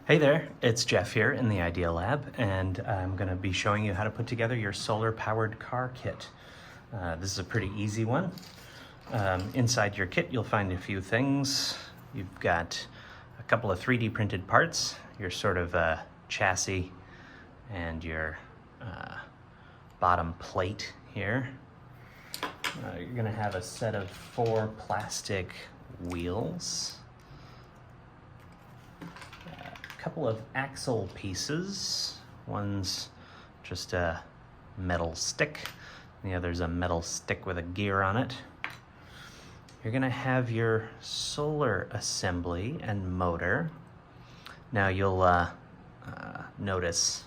Hey there, it's Jeff here in the Idea Lab, and I'm going to be showing you how to put together your solar-powered car kit. This is a pretty easy one. Inside your kit, you'll find a few things. You've got a couple of 3D printed parts, your sort of chassis and your bottom plate here. You're going to have a set of 4 plastic wheels. Couple of axle pieces. One's just a metal stick, and the other's a metal stick with a gear on it. You're gonna have your solar assembly and motor. Now you'll notice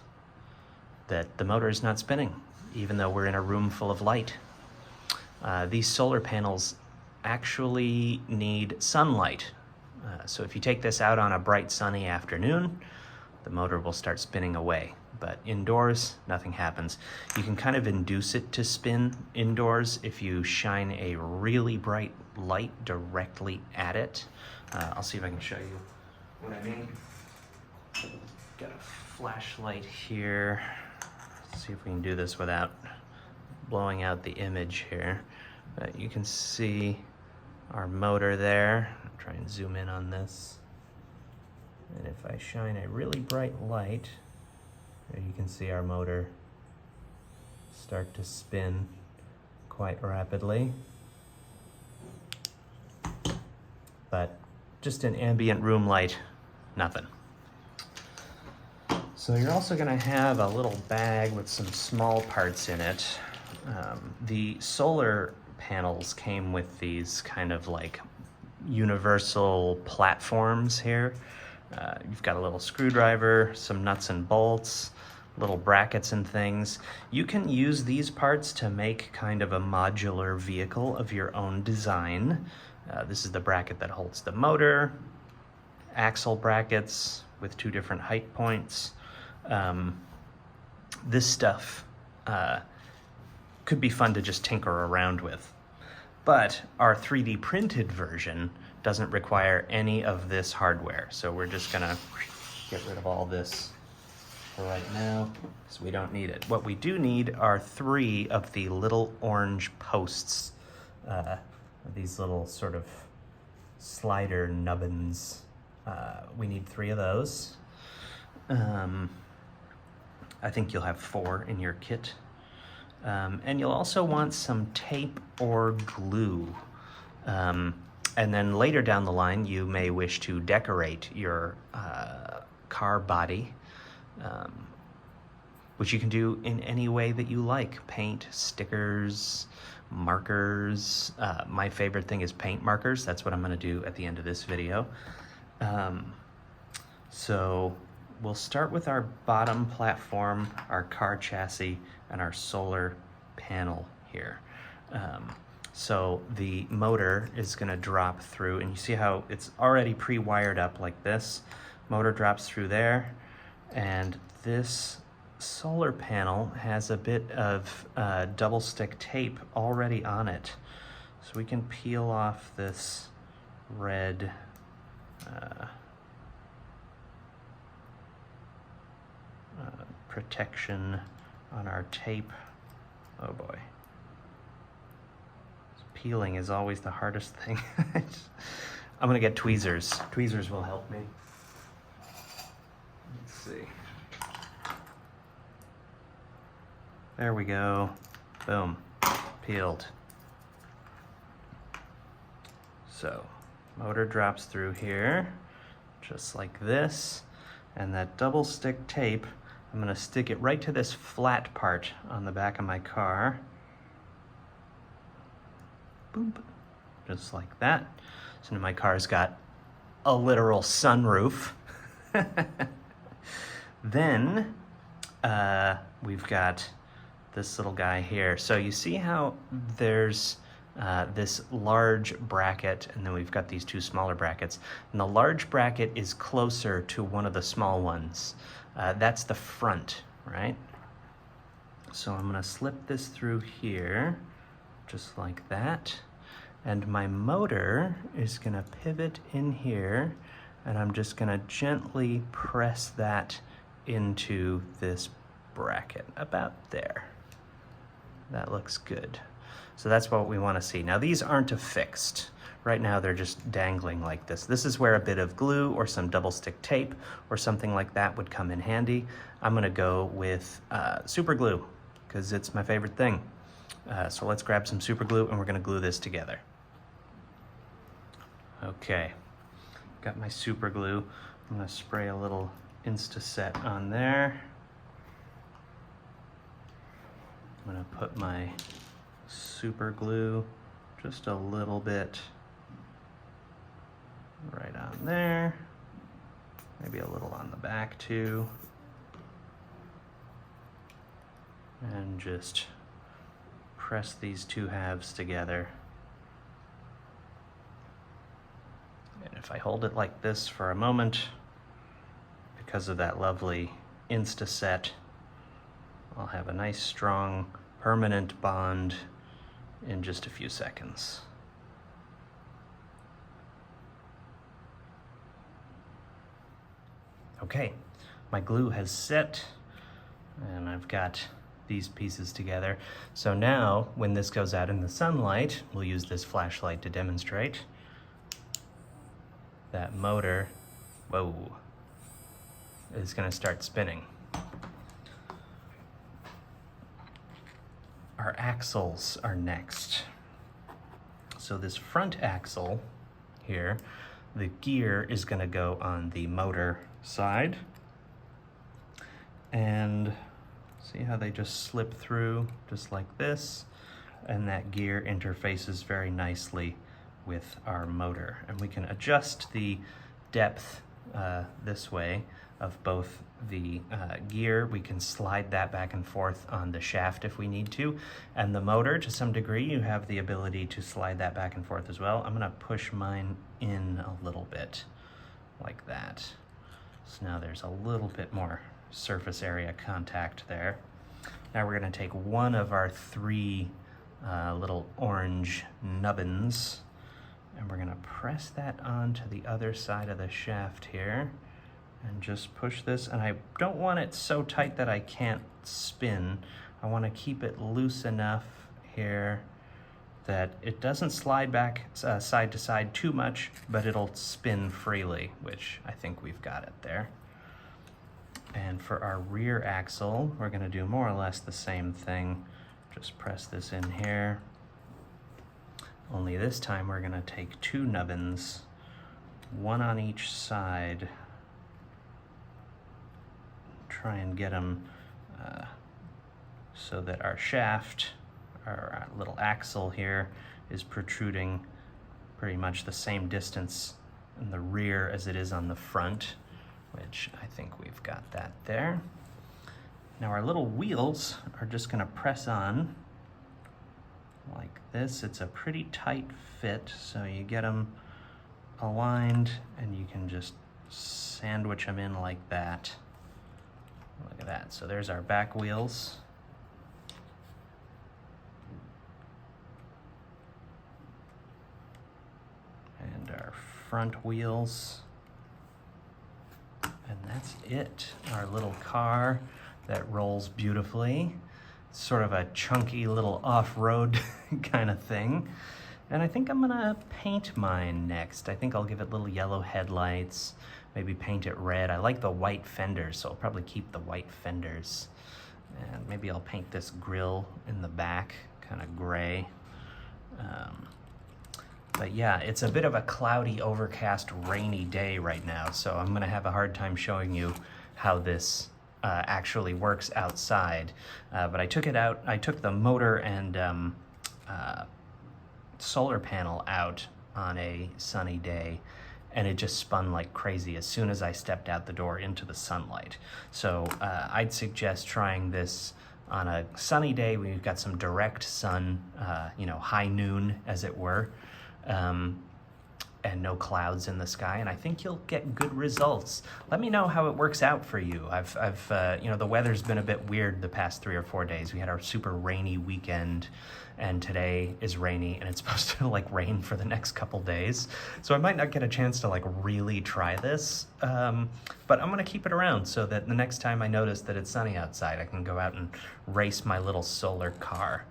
that the motor is not spinning, even though we're in a room full of light. These solar panels actually need sunlight. So if you take this out on a bright sunny afternoon, the motor will start spinning away. But indoors, nothing happens. You can kind of induce it to spin indoors if you shine a really bright light directly at it. I'll see if I can show you what I mean. Got a flashlight here. Let's see if we can do this without blowing out the image here. But you can see our motor there. I'll try and zoom in on this. And if I shine a really bright light, there you can see our motor start to spin quite rapidly. But just an ambient room light, nothing. So you're also gonna have a little bag with some small parts in it. The solar panels came with these kind of like universal platforms here. You've got a little screwdriver, some nuts and bolts, little brackets and things. You can use these parts to make kind of a modular vehicle of your own design. This is the bracket that holds the motor, axle brackets with 2 different height points. This stuff could be fun to just tinker around with. But our 3D printed version doesn't require any of this hardware. So we're just gonna get rid of all this for right now, because we don't need it. What we do need are 3 of the little orange posts. These little sort of slider nubbins. We need 3 of those. I think you'll have 4 in your kit. And you'll also want some tape or glue. And then later down the line, you may wish to decorate your car body, which you can do in any way that you like. Paint, stickers, markers. My favorite thing is paint markers. That's what I'm gonna do at the end of this video. So we'll start with our bottom platform, our car chassis, and our solar panel here. So the motor is gonna drop through, and you see how it's already pre-wired up like this. Motor drops through there, and this solar panel has a bit of double stick tape already on it. So we can peel off this red protection on our tape. Oh boy. Peeling is always the hardest thing. I'm gonna get tweezers. Tweezers will help me. Let's see. There we go. Boom. Peeled. So, motor drops through here, just like this. And that double stick tape, I'm gonna stick it right to this flat part on the back of my car. Boop, just like that. So now my car's got a literal sunroof. Then we've got this little guy here. So you see how there's this large bracket, and then we've got these 2 smaller brackets. And the large bracket is closer to one of the small ones. That's the front, right? So I'm gonna slip this through here, just like that. And my motor is gonna pivot in here and I'm just gonna gently press that into this bracket, about there. That looks good. So that's what we wanna see. Now these aren't affixed. Right now they're just dangling like this. This is where a bit of glue or some double stick tape or something like that would come in handy. I'm gonna go with super glue because it's my favorite thing. So let's grab some super glue and we're gonna glue this together. Okay, got my super glue. I'm gonna spray a little Insta-Set on there. I'm gonna put my super glue just a little bit right on there. Maybe a little on the back too. And just press these two halves together. And if I hold it like this for a moment, because of that lovely Insta-Set, I'll have a nice strong permanent bond in just a few seconds. Okay, my glue has set and I've got these pieces together. So now when this goes out in the sunlight, we'll use this flashlight to demonstrate. That motor, whoa, is gonna start spinning. Our axles are next. So this front axle here, the gear is gonna go on the motor side. And see how they just slip through just like this? And that gear interfaces very nicely with our motor. And we can adjust the depth this way of both the gear. We can slide that back and forth on the shaft if we need to. And the motor, to some degree, you have the ability to slide that back and forth as well. I'm gonna push mine in a little bit like that. So now there's a little bit more surface area contact there. Now we're gonna take one of our three little orange nubbins and we're gonna press that onto the other side of the shaft here and just push this. And I don't want it so tight that I can't spin. I wanna keep it loose enough here that it doesn't slide back side to side too much, but it'll spin freely, which I think we've got it there. And for our rear axle, we're gonna do more or less the same thing. Just press this in here. Only this time we're gonna take two nubbins, one on each side. Try and get them so that our shaft, our little axle here, is protruding pretty much the same distance in the rear as it is on the front, which I think we've got that there. Now our little wheels are just gonna press on like this. It's a pretty tight fit, so you get them aligned and you can just sandwich them in like that. Look at that. So there's our back wheels. And our front wheels. And that's it. Our little car that rolls beautifully. It's sort of a chunky little off-road kind of thing. And I think I'm gonna paint mine next. I think I'll give it little yellow headlights, maybe paint it red. I like the white fenders, so I'll probably keep the white fenders. And maybe I'll paint this grille in the back, kind of gray. But yeah, it's a bit of a cloudy, overcast, rainy day right now, so I'm gonna have a hard time showing you how this actually works outside. But I took it out, I took the motor and solar panel out on a sunny day, and it just spun like crazy as soon as I stepped out the door into the sunlight. So I'd suggest trying this on a sunny day when you've got some direct sun, you know, high noon as it were. and no clouds in the sky, and I think you'll get good results. Let me know how it works out for you. You know, the weather's been a bit weird the past 3 or 4 days. We had our super rainy weekend, and today is rainy, and it's supposed to like rain for the next couple days. So I might not get a chance to like really try this, but I'm gonna keep it around so that the next time I notice that it's sunny outside, I can go out and race my little solar car.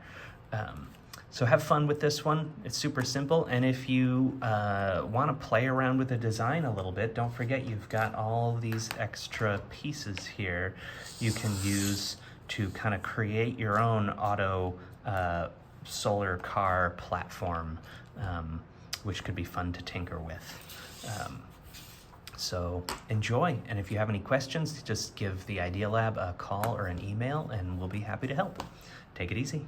So have fun with this one. It's super simple, and if you want to play around with the design a little bit, don't forget you've got all these extra pieces here you can use to kind of create your own auto solar car platform, which could be fun to tinker with. So enjoy, and if you have any questions, just give the Idea Lab a call or an email, and we'll be happy to help. Take it easy.